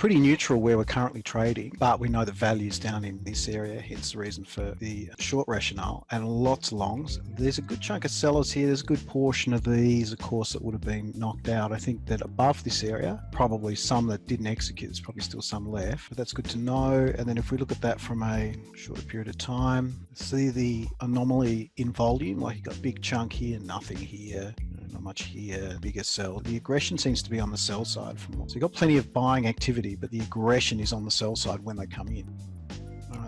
pretty neutral where we're currently trading, but we know the value's down in this area, hence the reason for the short rationale, and lots of longs. There's a good chunk of sellers here. There's a good portion of these, of course, that would have been knocked out. I think that above this area, probably some that didn't execute. There's probably still some left, but that's good to know. And then if we look at that from a shorter period of time, see the anomaly in volume, like you got a big chunk here, nothing here, not much here, bigger sell. The aggression seems to be on the sell side. So you've got plenty of buying activity, but the aggression is on the sell side when they come in.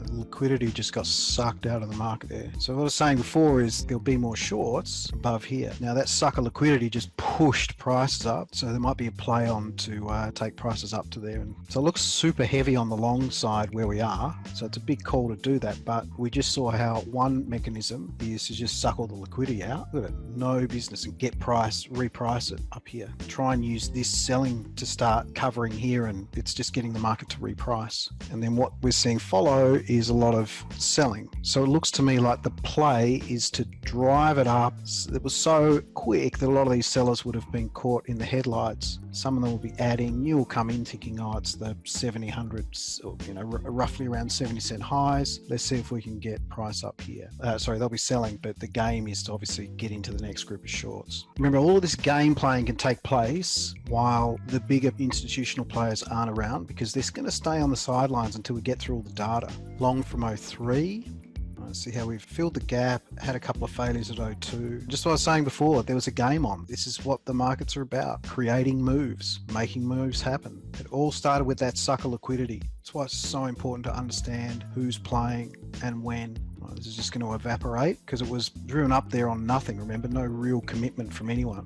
The liquidity just got sucked out of the market there. So what I was saying before is there'll be more shorts above here. Now that sucker liquidity just pushed prices up, so there might be a play on to take prices up to there. And so it looks super heavy on the long side where we are, so it's a big call to do that, but we just saw how one mechanism is to just suck all the liquidity out. Look at it, no business, and get price, reprice it up here. Try and use this selling to start covering here, and it's just getting the market to reprice. And then what we're seeing follow is a lot of selling. So it looks to me like the play is to drive it up. It was so quick that a lot of these sellers would have been caught in the headlights. Some of them will be adding. You will come in thinking, oh, it's the 70, 100, roughly around 70-cent highs. Let's see if we can get price up here. Sorry, they'll be selling, but the game is to obviously get into the next group of shorts. Remember, all of this game playing can take place while the bigger institutional players aren't around, because they're going to stay on the sidelines until we get through all the data. Long from 03. Let's see how we've filled the gap, had a couple of failures at 02. Just what I was saying before, there was a game on. This is what the markets are about, creating moves, making moves happen. It all started with that sucker liquidity. That's why it's so important to understand who's playing and when. Well, this is just going to evaporate because it was driven up there on nothing. Remember, no real commitment from anyone.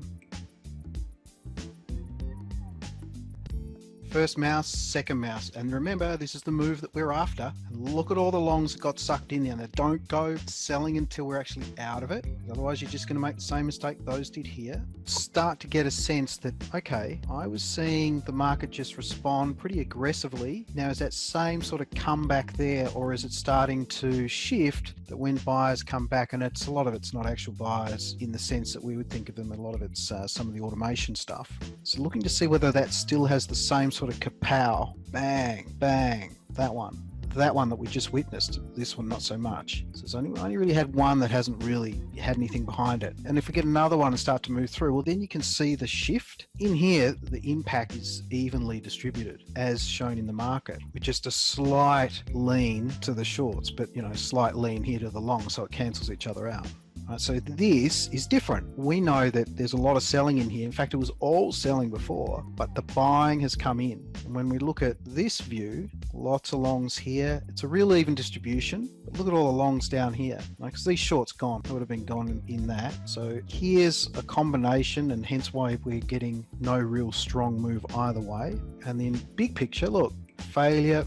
First mouse, second mouse, and remember, this is the move that we're after. And look at all the longs that got sucked in there. Now, don't go selling until we're actually out of it, otherwise you're just going to make the same mistake those did here. Start to get a sense that, okay, I was seeing the market just respond pretty aggressively. Now, is that same sort of comeback there, or is it starting to shift that when buyers come back, and a lot of it's not actual buyers in the sense that we would think of them, a lot of it's some of the automation stuff. So looking to see whether that still has the same sort of kapow, bang, bang, that one that we just witnessed. This one not so much. So it's only really had one that hasn't really had anything behind it. And if we get another one and start to move through, well, then you can see the shift. In here, the impact is evenly distributed as shown in the market, with just a slight lean to the shorts, but slight lean here to the long, so it cancels each other out. Right, so this is different. We know that there's a lot of selling in here. In fact, it was all selling before, but the buying has come in. And when we look at this view, lots of longs here. It's a real even distribution. But look at all the longs down here. Because these shorts gone, they would have been gone in that. So here's a combination, and hence why we're getting no real strong move either way. And then big picture, look. Failure.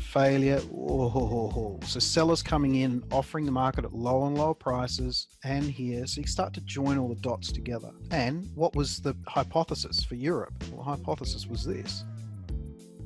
Oh. So sellers coming in, offering the market at lower and lower prices, and here, so you start to join all the dots together. And what was the hypothesis for Europe? Well, the hypothesis was this.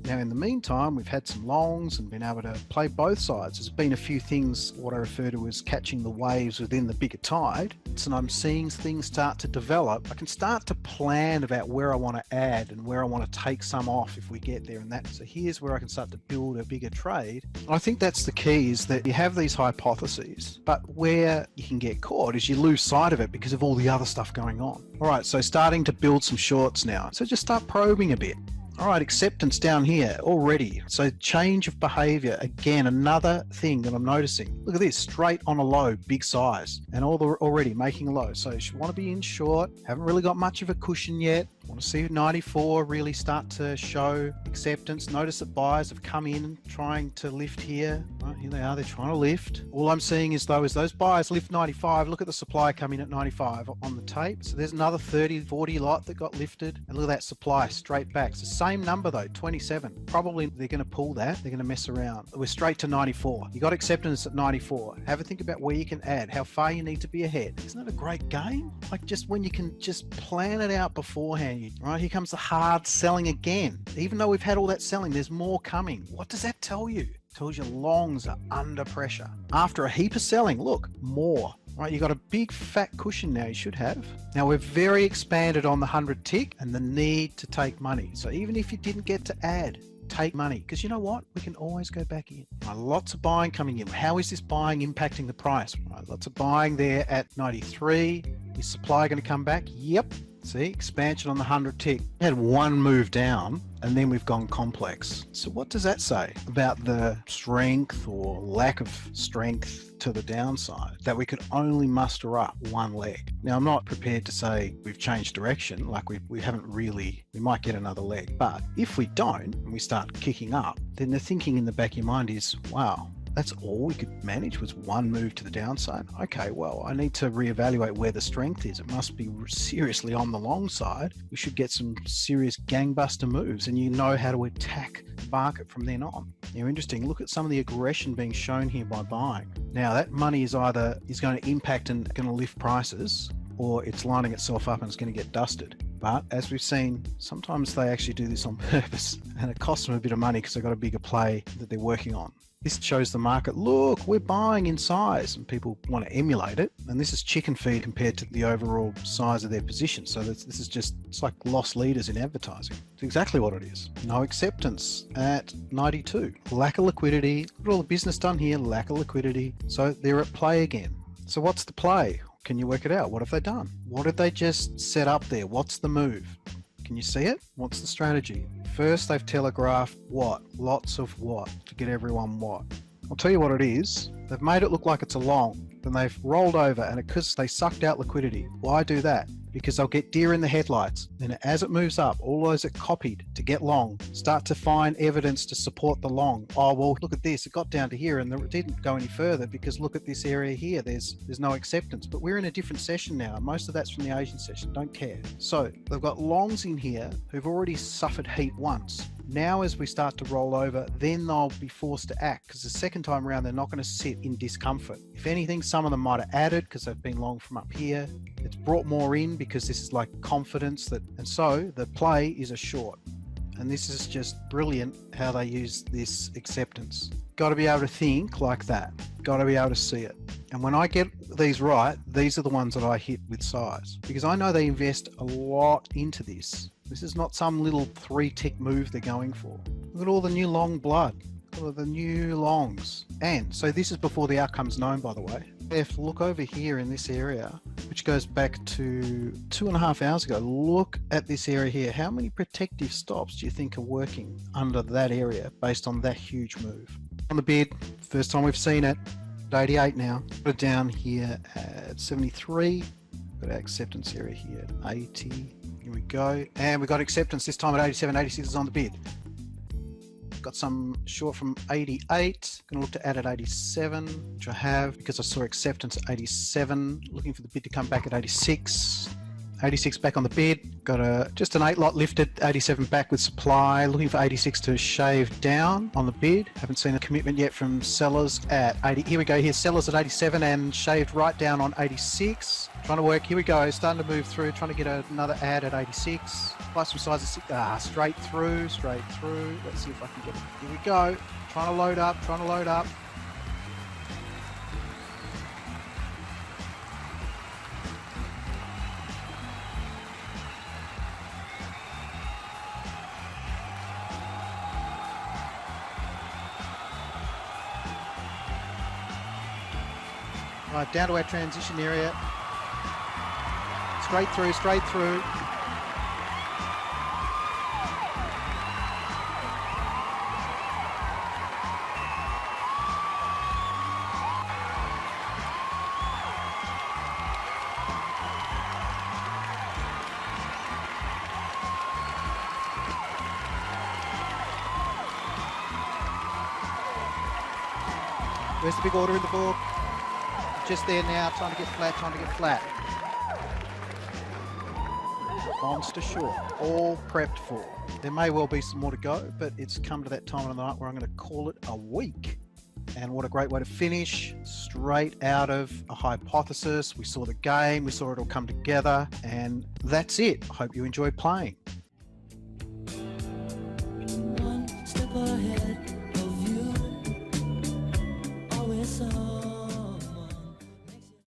Now, in the meantime, we've had some longs and been able to play both sides. There's been a few things, what I refer to as catching the waves within the bigger tide. So I'm seeing things start to develop. I can start to plan about where I want to add and where I want to take some off if we get there. And that, so here's where I can start to build a bigger trade. I think that's the key, is that you have these hypotheses, but where you can get caught is you lose sight of it because of all the other stuff going on. All right, so starting to build some shorts now. So just start probing a bit. All right, acceptance down here already. So change of behavior. Again, another thing that I'm noticing. Look at this, straight on a low, big size, and already making a low. So you want to be in short, haven't really got much of a cushion yet. Want to see 94 really start to show acceptance. Notice that buyers have come in trying to lift here. Right, here they are, they're trying to lift. All I'm seeing is though, is those buyers lift 95. Look at the supply come in at 95 on the tape. So there's another 30, 40 lot that got lifted. And look at that supply straight back. It's the same number though, 27. Probably they're going to pull that. They're going to mess around. We're straight to 94. You got acceptance at 94. Have a think about where you can add, how far you need to be ahead. Isn't that a great game? Like just when you can just plan it out beforehand. Right, here comes the hard selling again. Even though we've had all that selling, there's more coming. What does that tell you? It tells you longs are under pressure. After a heap of selling, look, more. Right, you got a big fat cushion now, you should have. Now we're very expanded on the 100 tick and the need to take money. So even if you didn't get to add, take money, because you know what? We can always go back in. Lots of buying coming in. How is this buying impacting the price? Lots of buying there at 93. Is supply going to come back? Yep. See, expansion on the 100 tick. We had one move down and then we've gone complex. So what does that say about the strength or lack of strength to the downside, that we could only muster up one leg? Now, I'm not prepared to say we've changed direction, like we haven't really, we might get another leg. But if we don't and we start kicking up, then the thinking in the back of your mind is, wow, that's all we could manage was one move to the downside. Okay, well, I need to reevaluate where the strength is. It must be seriously on the long side. We should get some serious gangbuster moves, and you know how to attack the market from then on. Now, interesting, look at some of the aggression being shown here by buying. Now, that money is going to impact and going to lift prices, or it's lining itself up and it's going to get dusted. But as we've seen, sometimes they actually do this on purpose, and it costs them a bit of money because they've got a bigger play that they're working on. This shows the market, look, we're buying in size, and people want to emulate it. And this is chicken feed compared to the overall size of their position. So this is just, it's like lost leaders in advertising. It's exactly what it is. No acceptance at 92. Lack of liquidity. Look at all the business done here, lack of liquidity. So they're at play again. So what's the play? Can you work it out? What have they done? What did they just set up there? What's the move? Can you see it? What's the strategy? First, they've telegraphed what? Lots of what? To get everyone what? I'll tell you what it is. They've made it look like it's a long. Then they've rolled over, and because they sucked out liquidity. Why do that? Because they'll get deer in the headlights. Then as it moves up, all those that copied to get long start to find evidence to support the long. Oh, well, look at this. It got down to here and it didn't go any further because look at this area here. There's no acceptance. But we're in a different session now. Most of that's from the Asian session. Don't care. So they've got longs in here who've already suffered heat once. Now, as we start to roll over, then they'll be forced to act, because the second time around, they're not going to sit in discomfort. If anything, some of them might have added because they've been long from up here. It's brought more in because this is like confidence and so the play is a short. And this is just brilliant how they use this acceptance. Got to be able to think like that. Got to be able to see it. And when I get these right, these are the ones that I hit with size, because I know they invest a lot into this. This is not some little 3-tick move they're going for. Look at all the new long blood. All of the new longs. And so this is before the outcome's known, by the way. If look over here in this area, which goes back to 2.5 hours ago, look at this area here. How many protective stops do you think are working under that area based on that huge move? On the bid, first time we've seen it, at 88 now. Put it down here at 73. Got our acceptance area here at 80. Here we go. And we got acceptance this time at 87. 86 is on the bid. Got some short from 88. Going to look to add at 87, which I have because I saw acceptance at 87. Looking for the bid to come back at 86. 86 back on the bid. Got just an 8 lot lifted. 87 back with supply. Looking for 86 to shave down on the bid. Haven't seen a commitment yet from sellers at 80. Here we go. Here's sellers at 87 and shaved right down on 86. Trying to work. Here we go. Starting to move through. Trying to get another ad at 86. Plus some sizes. Straight through. Straight through. Let's see if I can get it. Here we go. Trying to load up. Trying to load up. Right, down to our transition area. Straight through, straight through. Where's the big order in the book? Just there now, trying to get flat, trying to get flat. Monster short, all prepped for. There may well be some more to go, but it's come to that time of the night where I'm going to call it a week. And what a great way to finish, straight out of a hypothesis. We saw the game, we saw it all come together, and that's it. I hope you enjoyed playing. One step ahead of you, always